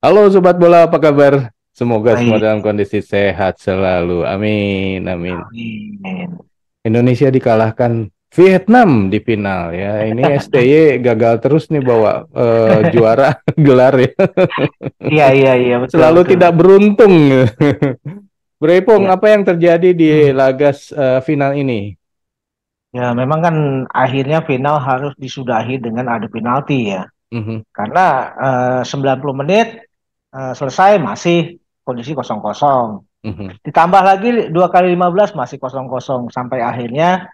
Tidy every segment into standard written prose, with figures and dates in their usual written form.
Halo Sobat Bola, apa kabar? Semoga semua Baik, dalam kondisi sehat selalu. Amin, amin. amin. Indonesia dikalahkan Vietnam di final ya. Ini STY gagal terus nih bawa juara gelar ya. Iya, iya, iya, betul, Selalu betul. tidak beruntung. Brepong, Ya, apa yang terjadi di laga final ini? ya, memang kan akhirnya final harus disudahi dengan adu penalti ya. Mhm, Karena 90 menit selesai masih kondisi kosong kosong. mhm, Ditambah lagi 2 kali 15 masih kosong kosong sampai akhirnya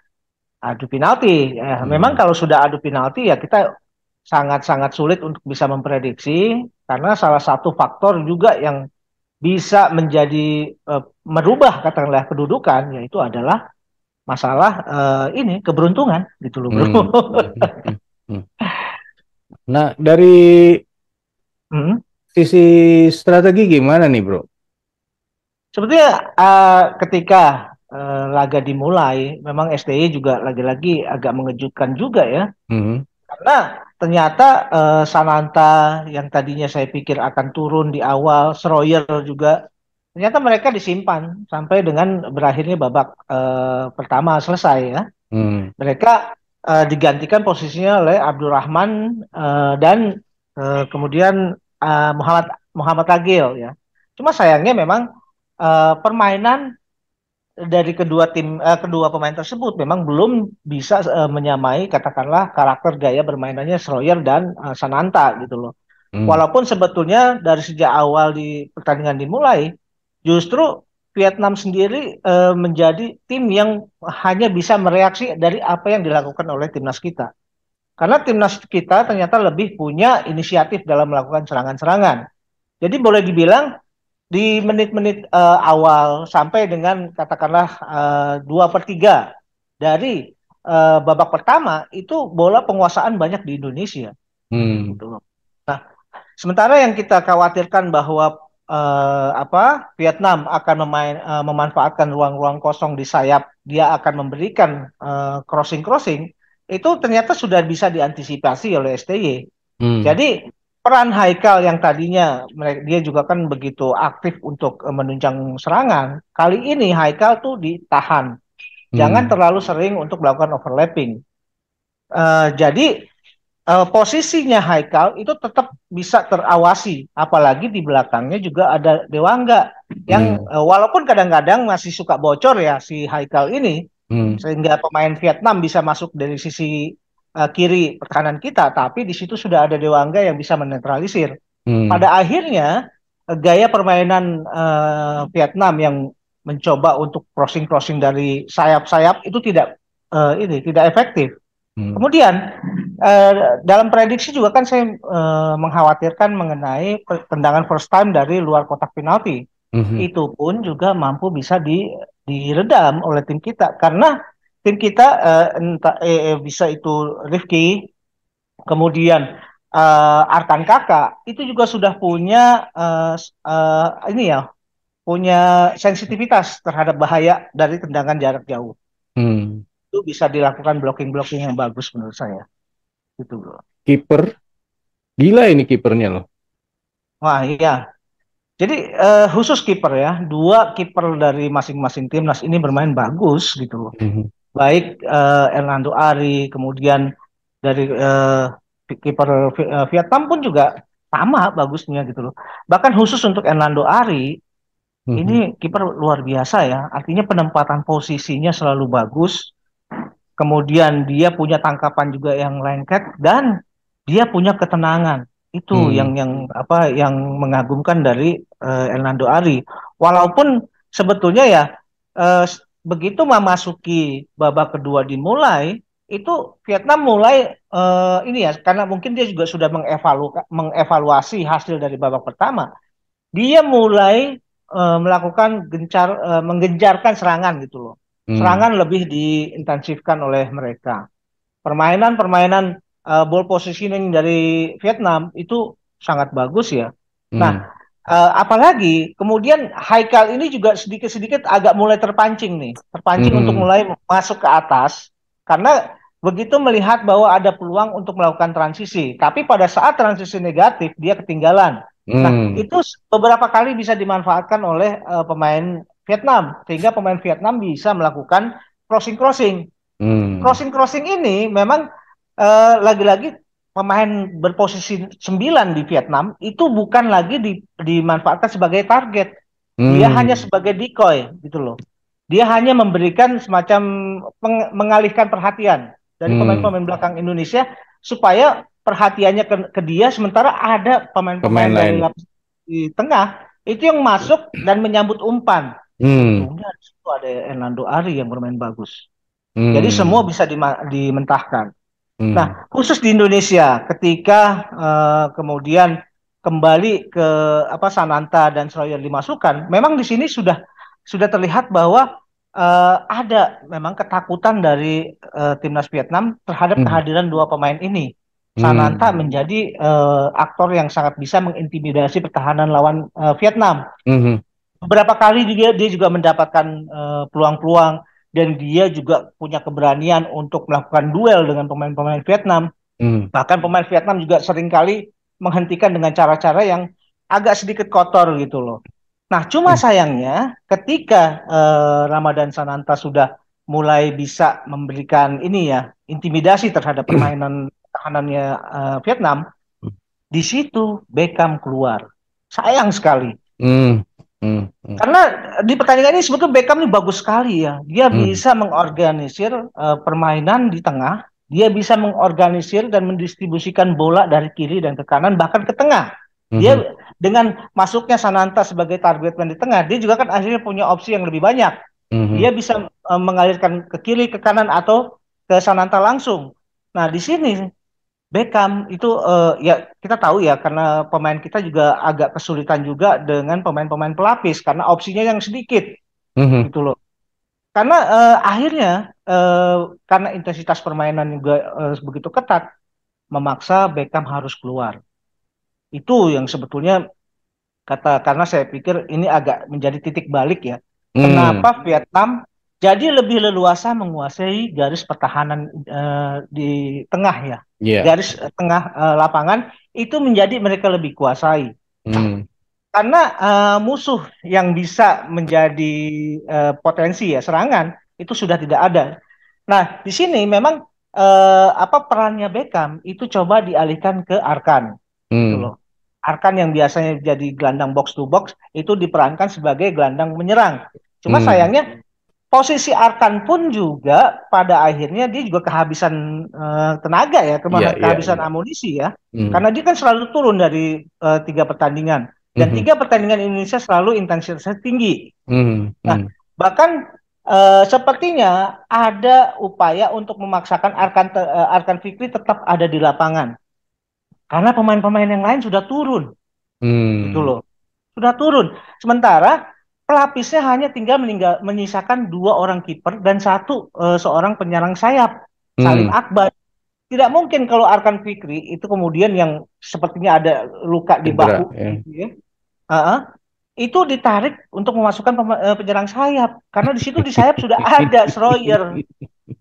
adu penalti. Memang mhm, kalau sudah adu penalti ya kita sangat-sangat sulit untuk bisa memprediksi karena salah satu faktor juga yang bisa menjadi merubah katakanlah kedudukan yaitu adalah masalah ini keberuntungan gitu loh bro. mhm, mhm, mhm. Nah, dari Hmm. sisi strategi gimana nih, Bro? Sebetulnya ketika laga dimulai memang STY juga lagi-lagi agak mengejutkan juga ya Mhm, karena ternyata Sananta yang tadinya saya pikir akan turun di awal, Schroyer juga ternyata mereka disimpan sampai dengan berakhirnya babak pertama selesai ya. mhm, Mereka digantikan posisinya oleh Abdurrahman dan kemudian Muhammad Muhammad Agil ya. Cuma sayangnya memang permainan dari kedua pemain tersebut memang belum bisa menyamai katakanlah karakter gaya bermainannya Schroyer dan Sananta gitu loh. mhm, Walaupun sebetulnya dari sejak awal di pertandingan dimulai, justru Vietnam sendiri menjadi tim yang hanya bisa mereaksi dari apa yang dilakukan oleh timnas kita. Karena timnas kita ternyata lebih punya inisiatif dalam melakukan serangan-serangan. Jadi boleh dibilang di menit-menit awal sampai dengan katakanlah 2/3 dari babak pertama itu bola penguasaan banyak di Indonesia mhm, gitu loh. Nah, sementara yang kita khawatirkan bahwa Vietnam akan memanfaatkan ruang-ruang kosong di sayap, dia akan memberikan crossing-crossing, itu ternyata sudah bisa diantisipasi oleh STY. mhm, Jadi peran Haikal yang tadinya dia juga kan begitu aktif untuk menunjang serangan, kali ini Haikal tuh ditahan, jangan mhm, terlalu sering untuk melakukan overlapping. Jadi posisinya Haikal itu tetap bisa terawasi, apalagi di belakangnya juga ada Dewangga yang mhm, walaupun kadang-kadang masih suka bocor ya si Haikal ini, mhm, sehingga pemain Vietnam bisa masuk dari sisi kiri kanan kita, tapi di situ sudah ada Dewangga yang bisa menetralisir. mhm, Pada akhirnya gaya permainan Vietnam yang mencoba untuk crossing-crossing dari sayap-sayap itu tidak efektif. mhm, Kemudian dalam prediksi juga kan saya mengkhawatirkan mengenai tendangan first time dari luar kotak penalti. mhm, Itu pun juga mampu bisa diredam oleh tim kita karena tim kita entah bisa itu Rifki, kemudian Arkan Kakak itu juga sudah punya ini ya, punya sensitivitas terhadap bahaya dari tendangan jarak jauh. mhm. Itu bisa dilakukan blocking-blocking yang bagus menurut saya. Gitu, bro. Kiper, gila ini kipernya loh. Wah, iya. Jadi khusus kiper ya, dua kiper dari masing-masing timnas ini bermain bagus gitu loh. Mhm, Baik Hernando Ari, kemudian dari kiper Vietnam pun juga sama bagusnya gitu loh. Bahkan khusus untuk Hernando Ari, ini mhm, kiper luar biasa ya. Artinya penempatan posisinya selalu bagus. Kemudian dia punya tangkapan juga yang lengket dan dia punya ketenangan. Itu mhm, yang mengagumkan dari Hernando Ari. Walaupun sebetulnya ya begitu memasuki babak kedua dimulai, itu Vietnam mulai ini ya karena mungkin dia juga sudah mengevaluasi hasil dari babak pertama. Dia mulai melakukan menggenjarkan serangan gitu loh. mhm, Serangan lebih diintensifkan oleh mereka. Permainan-permainan ball positioning dari Vietnam itu sangat bagus ya. Nah, mhm, apalagi kemudian Haikal ini juga sedikit-sedikit agak mulai terpancing nih, terpancing untuk mhm, mulai masuk ke atas karena begitu melihat bahwa ada peluang untuk melakukan transisi. Tapi pada saat transisi negatif dia ketinggalan. Nah, Hmm. itu beberapa kali bisa dimanfaatkan oleh pemain Vietnam, sehingga pemain Vietnam bisa melakukan crossing-crossing. Hmm. Crossing-crossing ini memang lagi-lagi pemain berposisi 9 di Vietnam itu bukan lagi dimanfaatkan sebagai target. Dia hanya Hmm. sebagai decoy gitu loh. Dia hanya memberikan semacam mengalihkan perhatian dari Hmm. pemain-pemain belakang Indonesia supaya perhatiannya ke dia, sementara ada Pemain pemain-pemain dari lain. lapis di tengah itu yang masuk dan menyambut umpan. Hmm. Untungnya di situ ada Hernando Ari yang bermain bagus. Jadi semua Hmm. bisa dimentahkan. Hmm. Nah, khusus di Indonesia, ketika kemudian kembali ke apa Sananta dan Schroyer dimasukkan, memang di sini sudah terlihat bahwa ada memang ketakutan dari timnas Vietnam terhadap Hmm. kehadiran dua pemain ini. Sananta Hmm. menjadi aktor yang sangat bisa mengintimidasi pertahanan lawan Vietnam. Hmm. Beberapa kali juga dia juga mendapatkan peluang-peluang dan dia juga punya keberanian untuk melakukan duel dengan pemain-pemain Vietnam. Hmm. Bahkan pemain Vietnam juga seringkali menghentikan dengan cara-cara yang agak sedikit kotor gitu loh. Nah, cuma Hmm. sayangnya ketika Ramadan Sananta sudah mulai bisa memberikan ini ya intimidasi terhadap permainan pertahanannya Vietnam, di situ Beckham keluar. Sayang sekali. Hmm. Hmm. Hmm. Karena di pertandingan ini sebetulnya Beckham ini bagus sekali ya. Dia Hmm. bisa mengorganisir permainan di tengah, dia bisa mengorganisir dan mendistribusikan bola dari kiri dan ke kanan bahkan ke tengah. Hmm. Dia dengan masuknya Sananta sebagai target man di tengah, dia juga kan akhirnya punya opsi yang lebih banyak. Hmm. Dia bisa mengalirkan ke kiri, ke kanan atau ke Sananta langsung. Nah, di sini Beckham itu ya kita tahu ya karena pemain kita juga agak kesulitan juga dengan pemain-pemain pelapis karena opsinya yang sedikit Hmm. gitu loh. Karena akhirnya eh, karena intensitas permainan juga begitu ketat memaksa Beckham harus keluar. Itu yang sebetulnya karena saya pikir ini agak menjadi titik balik ya. Hmm. Kenapa Vietnam jadi lebih leluasa menguasai garis pertahanan di tengah ya. Ya. Garis tengah lapangan itu menjadi mereka lebih kuasai. Hmm. Karena musuh yang bisa menjadi potensi ya serangan itu sudah tidak ada. Nah, di sini memang apa perannya Beckham itu coba dialihkan ke Arkan gitu Hmm. loh. Arkan yang biasanya jadi gelandang box to box itu diperankan sebagai gelandang menyerang. Cuma Hmm. sayangnya posisi Arkan pun juga pada akhirnya dia juga kehabisan tenaga ya, Iya, iya, kehabisan iya. amunisi ya. Hmm. Karena dia kan selalu turun dari 3 pertandingan dan Hmm. 3 pertandingan Indonesia selalu intensitasnya tinggi. Hmm. Nah, Hmm. bahkan sepertinya ada upaya untuk memaksakan Arkan Fikri tetap ada di lapangan karena pemain-pemain yang lain sudah turun gitu Hmm. loh. Sudah turun. Sementara pelapisnya hanya tinggal menyisakan 2 orang kiper dan seorang penyerang sayap, Salim Hmm. Akbar. Tidak mungkin kalau Arkan Fikri itu kemudian yang sepertinya ada luka di Cedera bahu ya. gitu ya. Uh-uh. Itu ditarik untuk memasukkan penyerang sayap karena di situ di sayap sudah ada Schroyer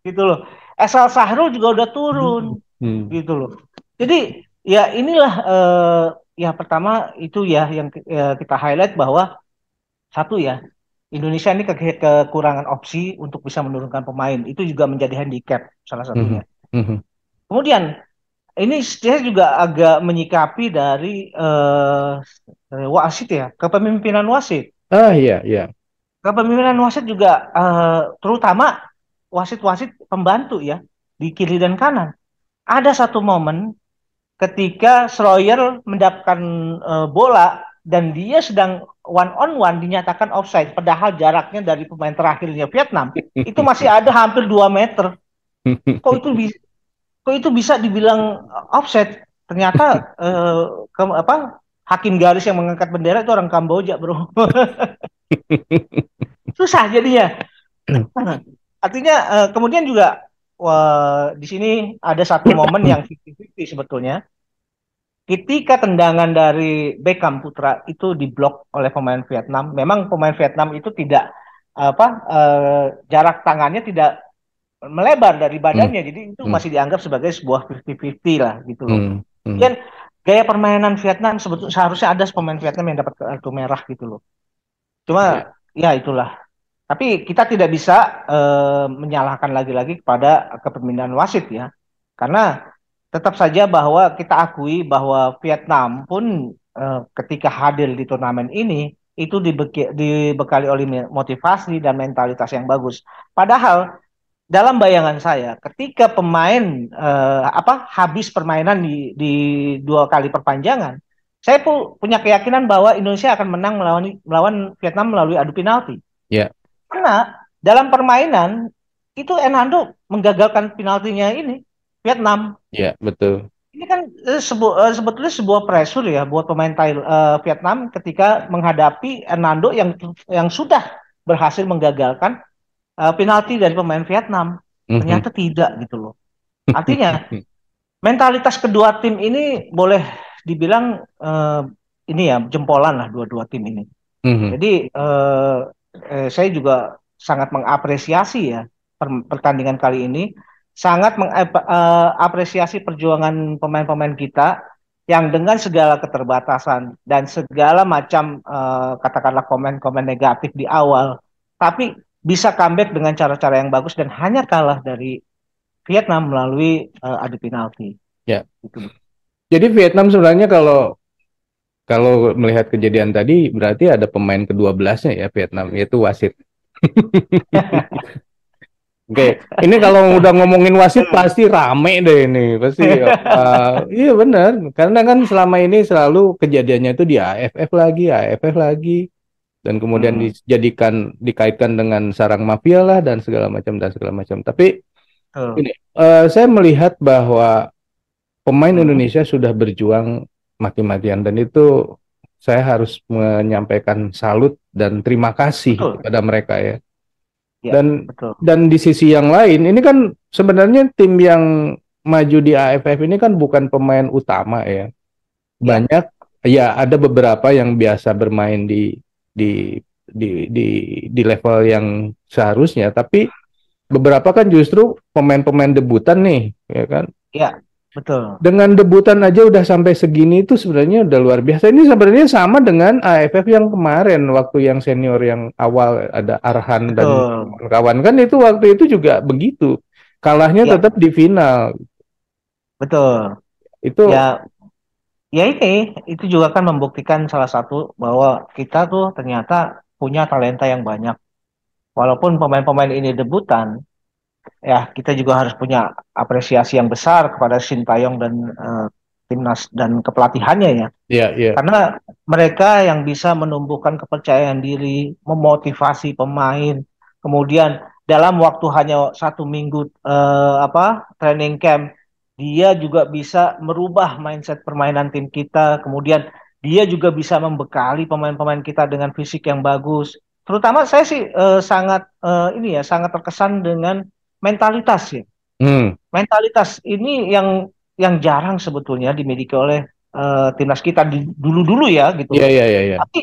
gitu loh. Esal Sahrul juga udah turun Hmm. gitu loh. Jadi ya inilah ya pertama itu ya yang kita highlight bahwa satu ya Indonesia ini kekurangan opsi untuk bisa menurunkan pemain itu juga menjadi handicap salah Hmm. satunya. Hmm. Kemudian ini saya juga agak menyikapi dari wasit ya kepemimpinan wasit. Ah, iya, iya. Kepemimpinan wasit juga terutama wasit-wasit pembantu ya di kiri dan kanan. Ada satu momen ketika Schroyer mendapatkan bola dan dia sedang one on one dinyatakan offside padahal jaraknya dari pemain terakhirnya Vietnam itu masih ada hampir 2 meter. Kok itu bisa kok itu bisa dibilang offside? Ternyata apa hakim garis yang mengangkat bendera itu orang Kamboja, Bro. Susah jadinya. Artinya kemudian juga wah, di sini ada satu momen yang 50-50 sebetulnya. Ketika tendangan dari Beckham Putra itu diblok oleh pemain Vietnam, memang pemain Vietnam itu tidak apa jarak tangannya tidak melebar dari Hmm. badannya, jadi itu Hmm. masih dianggap sebagai sebuah 50-50 lah gitu loh. Hmm. Hmm. Kemudian gaya permainan Vietnam sebetulnya seharusnya ada pemain Vietnam yang dapat kartu merah gitu loh. Ya, Cuma ya itulah. Tapi kita tidak bisa menyalahkan lagi-lagi kepada kepemimpinan wasit ya. Karena tetap saja bahwa kita akui bahwa Vietnam pun ketika hadir di turnamen ini itu dibekali oleh motivasi dan mentalitas yang bagus. Padahal dalam bayangan saya, ketika pemain habis permainan di 2 kali perpanjangan, saya punya keyakinan bahwa Indonesia akan menang melawan Vietnam melalui adu penalti. ya, Karena dalam permainan itu Hernando menggagalkan penaltinya ini Vietnam. ya, betul. Ini kan sebetulnya sebuah pressure ya buat pemain Vietnam ketika menghadapi Hernando yang sudah berhasil menggagalkan penalti dari pemain Vietnam. Mhm. Ternyata tidak gitu loh. Artinya mentalitas kedua tim ini boleh dibilang ini ya jempolan lah dua-dua tim ini. Mhm. Jadi saya juga sangat mengapresiasi ya pertandingan kali ini, sangat mengapresiasi perjuangan pemain-pemain kita yang dengan segala keterbatasan dan segala macam katakanlah komen-komen negatif di awal, tapi bisa comeback dengan cara-cara yang bagus dan hanya kalah dari Vietnam melalui adu penalti. Ya. Gitu. Jadi Vietnam sebenarnya kalau kalau melihat kejadian tadi berarti ada pemain ke-12-nya ya Vietnam, yaitu wasit. Oke, ini kalau udah ngomongin wasit pasti rame deh ini, pasti. Iya benar, karena kan selama ini selalu kejadiannya itu di AFF lagi, dan kemudian Hmm. dikaitkan dengan sarang mafia lah dan segala macam. Tapi Tuh. ini saya melihat bahwa pemain Hmm. Indonesia sudah berjuang mati-matian dan itu saya harus menyampaikan salut dan terima kasih Betul, kepada mereka ya. ya, Dan betul. di sisi yang lain, ini kan sebenarnya tim yang maju di AFF ini kan bukan pemain utama ya. Ya, Banyak ya ada beberapa yang biasa bermain di di di level yang seharusnya, tapi beberapa kan justru pemain-pemain debutan nih, ya kan. ya, betul. Dengan debutan aja udah sampai segini itu sebenarnya udah luar biasa. Ini sebenarnya sama dengan AFF yang kemarin waktu yang senior yang awal ada Arhan dan Betul. kawan kan itu waktu itu juga begitu. Kalahnya Ya, tetap di final. betul. Itu Ya, ya itu juga kan membuktikan salah satu bahwa kita tuh ternyata punya talenta yang banyak. Walaupun pemain-pemain ini debutan, ya kita juga harus punya apresiasi yang besar kepada Sintayong dan timnas dan kepelatihannya ya. ya ya Karena mereka yang bisa menumbuhkan kepercayaan diri, memotivasi pemain, kemudian dalam waktu hanya 1 minggu training camp, dia juga bisa merubah mindset permainan tim kita. Kemudian dia juga bisa membekali pemain-pemain kita dengan fisik yang bagus. Terutama saya sih sangat terkesan dengan mentalitas ya. hmm Mentalitas ini yang jarang sebetulnya dimiliki oleh timnas kita dulu-dulu ya gitu. ya ya ya ya Tapi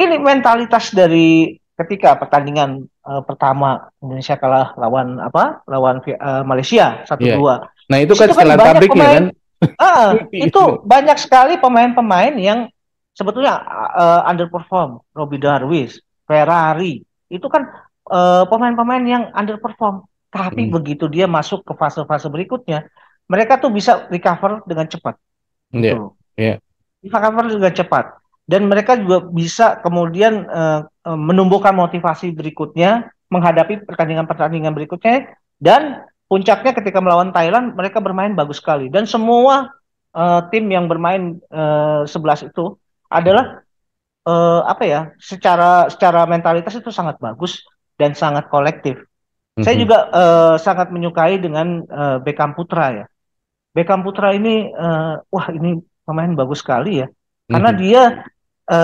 ini mentalitas dari ketika pertandingan pertama Indonesia kalah lawan Malaysia satu ya. dua. Nah, itu Di kan situ kan setelah banyak tabliknya pemain, kan. itu banyak sekali pemain-pemain yang sebetulnya underperform. Robbie Darwis, Ferrari, itu kan pemain-pemain yang underperform. Tapi Hmm, begitu dia masuk ke fase-fase berikutnya, mereka tuh bisa recover dengan cepat, gitu ya loh. ya Recover dengan cepat. Dan mereka juga bisa kemudian menumbuhkan motivasi berikutnya menghadapi pertandingan-pertandingan berikutnya. Dan puncaknya ketika melawan Thailand, mereka bermain bagus sekali. Dan semua tim yang bermain 11 itu adalah secara secara mentalitas itu sangat bagus dan sangat kolektif. Saya Mhm. juga sangat menyukai dengan Beckham Putra ya. Beckham Putra ini wah ini pemain bagus sekali ya. Karena Mhm. dia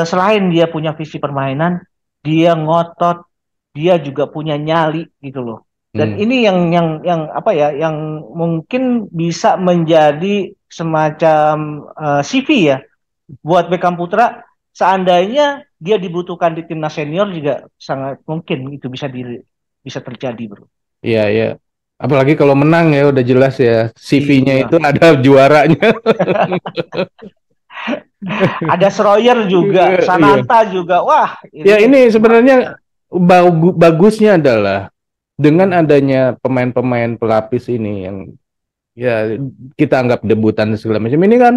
selain dia punya visi permainan, dia ngotot, dia juga punya nyali gitu loh. Dan Hmm. ini yang apa ya, yang mungkin bisa menjadi semacam CV ya buat Beckham Putra. Seandainya dia dibutuhkan di timnas senior juga sangat mungkin itu bisa terjadi, bro. Iya, iya. Apalagi kalau menang ya udah jelas ya. CV-nya Iya, itu ada juaranya. Ada Schroyer juga, Iya. Sananta juga. Wah, Ya ini ini luar sebenarnya biasa. bagusnya adalah dengan Hmm. adanya pemain-pemain pelapis ini yang ya kita anggap debutan segala macam ini kan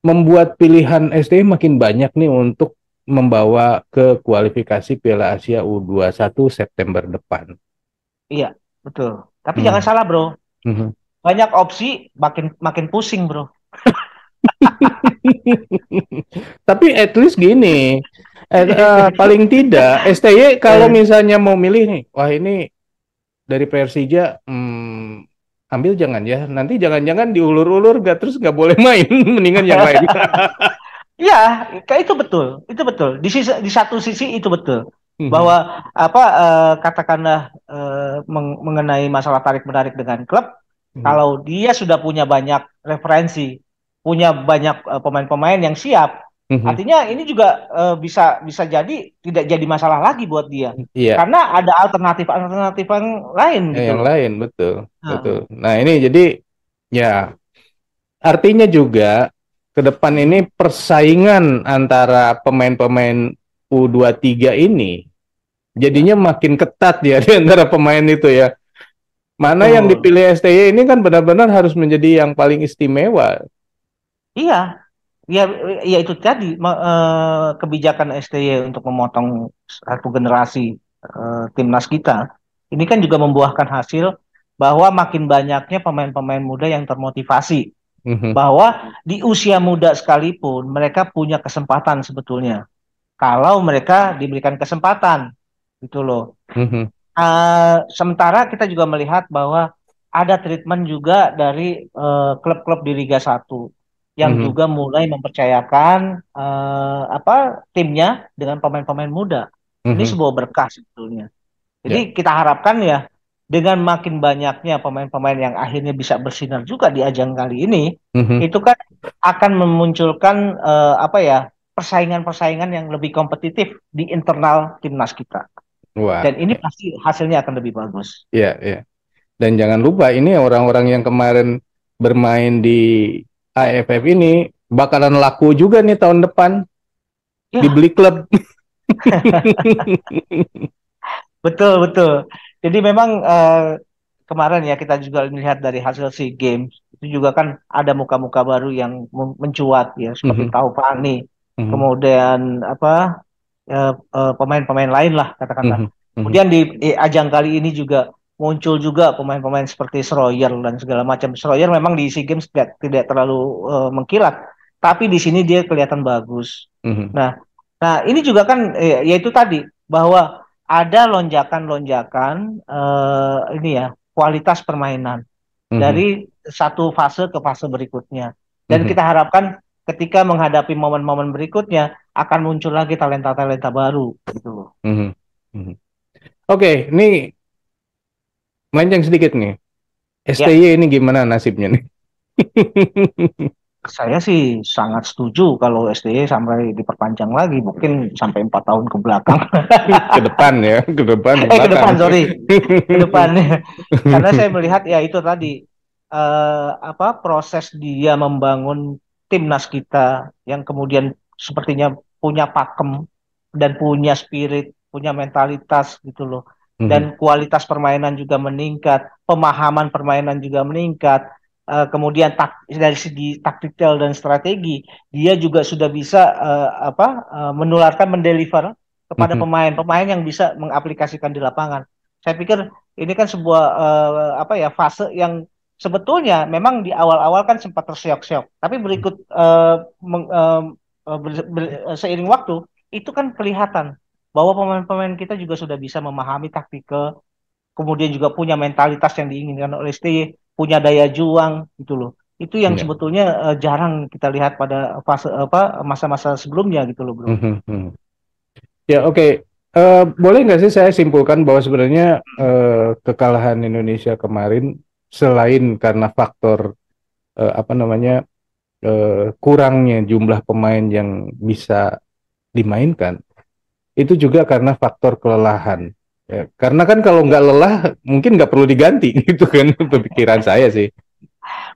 membuat pilihan STI makin banyak nih untuk membawa ke kualifikasi Piala Asia U21 September depan. Iya, betul. Tapi jangan Hmm. salah, bro. Mhm. Banyak opsi, makin makin pusing, bro. Tapi at least gini, paling tidak STY kalau Eh, misalnya mau milih nih, wah ini dari Persija, ambil jangan ya, nanti jangan-jangan diulur-ulur gak terus nggak boleh main, mendingan yang lain. Ya, kayak itu betul, itu betul. Di satu sisi itu betul Mhm, bahwa apa katakanlah mengenai masalah tarik menarik dengan klub, mhm, kalau dia sudah punya banyak referensi, punya banyak pemain-pemain yang siap, mhm. artinya ini juga bisa bisa jadi tidak jadi masalah lagi buat dia, Iya, karena ada alternatif-alternatif yang lain gitu yang loh. lain betul, betul. Nah, Nah ini jadi ya artinya juga ke depan ini mm, persaingan antara pemain-pemain U23 ini ya, jadinya makin ketat ya di antara pemain itu ya. Mana yang betul. dipilih STY ini kan benar-benar harus menjadi yang paling istimewa. Iya, ya, ya itu tadi kebijakan STY untuk memotong satu generasi timnas kita. Ini kan juga membuahkan hasil bahwa makin banyaknya pemain-pemain muda yang termotivasi. Mhm, Bahwa di usia muda sekalipun mereka punya kesempatan sebetulnya. Kalau mereka diberikan kesempatan, gitu loh. mhm, Sementara kita juga melihat bahwa ada treatment juga dari klub-klub di Liga 1 yang mhm. juga mulai mempercayakan apa timnya dengan pemain-pemain muda. Ini Mhm. sebuah berkah sebetulnya. Ya. Jadi kita harapkan ya dengan makin banyaknya pemain-pemain yang akhirnya bisa bersinar juga di ajang kali ini, Mhm. itu kan akan memunculkan apa ya persaingan-persaingan yang lebih kompetitif di internal timnas kita. Wah, Dan ini pasti hasilnya akan lebih bagus. ya, ya. Dan jangan lupa ini orang-orang yang kemarin bermain di AFF ini bakalan laku juga nih tahun depan Ya, dibeli klub. betul betul. Jadi memang kemarin ya kita juga melihat dari hasil SEA Games itu juga kan ada muka-muka baru yang mencuat ya seperti Mhm, Taufani, mhm, kemudian apa pemain-pemain lain lah katakanlah. mhm, mhm. Kemudian di ajang kali ini juga muncul juga pemain-pemain seperti Schroyer dan segala macam. Schroyer memang di SEA Games tidak terlalu mengkilat, tapi di sini dia kelihatan bagus. Mhm, Nah, nah ini juga kan yaitu tadi bahwa ada lonjakan-lonjakan ini ya kualitas permainan mhm, dari satu fase ke fase berikutnya. Dan mhm, kita harapkan ketika menghadapi momen-momen berikutnya akan muncul lagi talenta-talenta baru gitu loh. mhm, mhm. Oke, ini melenceng sedikit nih. Ya, STY ini gimana nasibnya nih? saya sih sangat setuju kalau STY sampai diperpanjang lagi, mungkin sampai 4 tahun ke belakang. Ke depan ya, ke depan, ke Ke belakang. depan, sorry, ke depan. Karena saya melihat ya itu tadi apa proses dia membangun timnas kita yang kemudian sepertinya punya pakem dan punya spirit, punya mentalitas gitu loh. Mhm, Dan kualitas permainan juga meningkat, pemahaman permainan juga meningkat. Kemudian dari segi taktikal dan strategi, dia juga sudah bisa apa menularkan, mendeliver kepada mhm. pemain-pemain yang bisa mengaplikasikan di lapangan. Saya pikir ini kan sebuah apa ya fase yang sebetulnya memang di awal-awal kan sempat terseok-seok, tapi berikut seiring waktu itu kan kelihatan bahwa pemain-pemain kita juga sudah bisa memahami taktikal, kemudian juga punya mentalitas yang diinginkan oleh STY, punya daya juang gitu loh. Itu yang Ya. sebetulnya jarang kita lihat pada fase apa masa-masa sebelumnya gitu loh, Bro. Mhm, mhm. Ya, oke. Boleh nggak sih saya simpulkan bahwa sebenarnya kekalahan Indonesia kemarin selain karena faktor apa namanya kurangnya jumlah pemain yang bisa dimainkan, itu juga karena faktor kelelahan. Ya, karena kan kalau nggak lelah mungkin nggak perlu diganti gitu kan, pemikiran saya sih.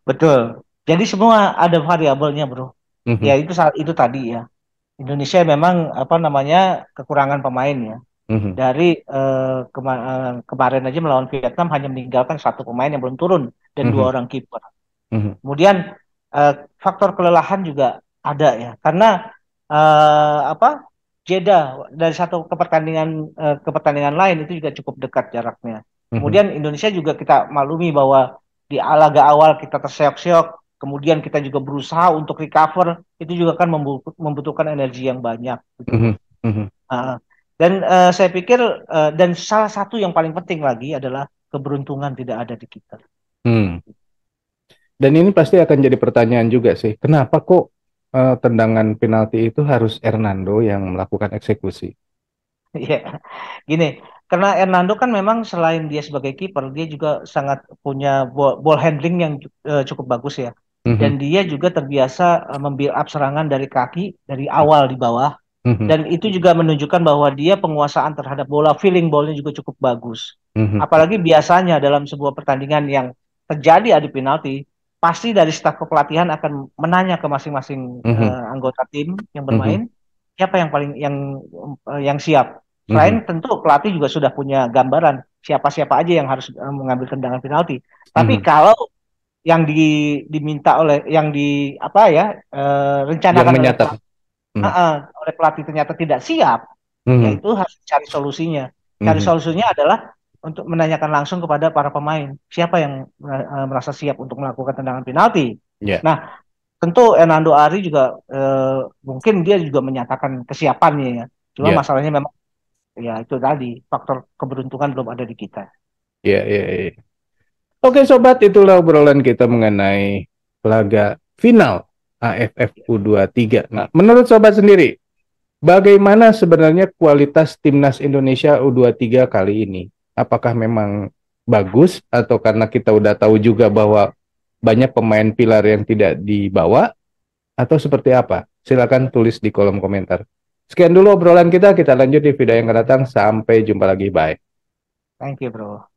Betul. Jadi semua ada variabelnya, Bro. Ya Mhm. itu tadi ya. Indonesia memang apa namanya kekurangan pemain ya. Mhm. Dari kemarin aja melawan Vietnam hanya meninggalkan satu pemain yang belum turun dan dua Mhm. orang kiper. Mhm. Kemudian eh, faktor kelelahan juga ada ya, karena apa jeda dari satu ke pertandingan lain itu juga cukup dekat jaraknya. Mhm. Kemudian Indonesia juga kita maklumi bahwa di laga awal kita terseok-seok, kemudian kita juga berusaha untuk recover, itu juga kan membutuhkan energi yang banyak gitu loh. Mhm. Mhm. Ah, dan saya pikir dan salah satu yang paling penting lagi adalah keberuntungan tidak ada di kita. Hmm. Dan ini pasti akan jadi pertanyaan juga sih, kenapa kok tendangan penalti itu harus Hernando yang melakukan eksekusi? Iya, gini, karena Hernando kan memang selain dia sebagai kiper, dia juga sangat punya ball handling yang cukup bagus ya. Dan Mhm. dia juga terbiasa membuild up serangan dari kaki, dari awal di bawah. Mhm. Dan itu juga menunjukkan bahwa dia penguasaan terhadap bola, feeling ballnya juga cukup bagus. Mhm. Apalagi biasanya dalam sebuah pertandingan yang terjadi adu penalti, pasti dari staf kepelatihan akan menanya ke masing-masing Mhm. anggota tim yang Mhm. bermain, siapa yang paling yang siap. Selain Mhm. tentu pelatih juga sudah punya gambaran siapa-siapa aja yang harus mengambil tendangan penalti. Tapi Mhm. kalau yang diminta oleh yang di apa ya Yang rencanakan menyatakan. Mhm. oleh pelatih ternyata tidak siap, Mhm. yaitu harus cari solusinya. Cari Mhm. solusinya adalah untuk menanyakan langsung kepada para pemain siapa yang merasa siap untuk melakukan tendangan penalti. Ya, Nah, tentu Hernando Ari juga mungkin dia juga menyatakan kesiapannya ya. Cuma ya, masalahnya memang ya itu tadi faktor keberuntungan belum ada di kita. ya, ya, ya. Oke sobat, itulah obrolan kita mengenai laga final AFF U23. Nah, menurut sobat sendiri, bagaimana sebenarnya kualitas timnas Indonesia U23 kali ini? Apakah memang bagus atau karena kita udah tahu juga bahwa banyak pemain pilar yang tidak dibawa atau seperti apa? Silakan tulis di kolom komentar. Sekian dulu obrolan kita lanjut di video yang akan datang. Sampai jumpa lagi, bye. Thank you, bro.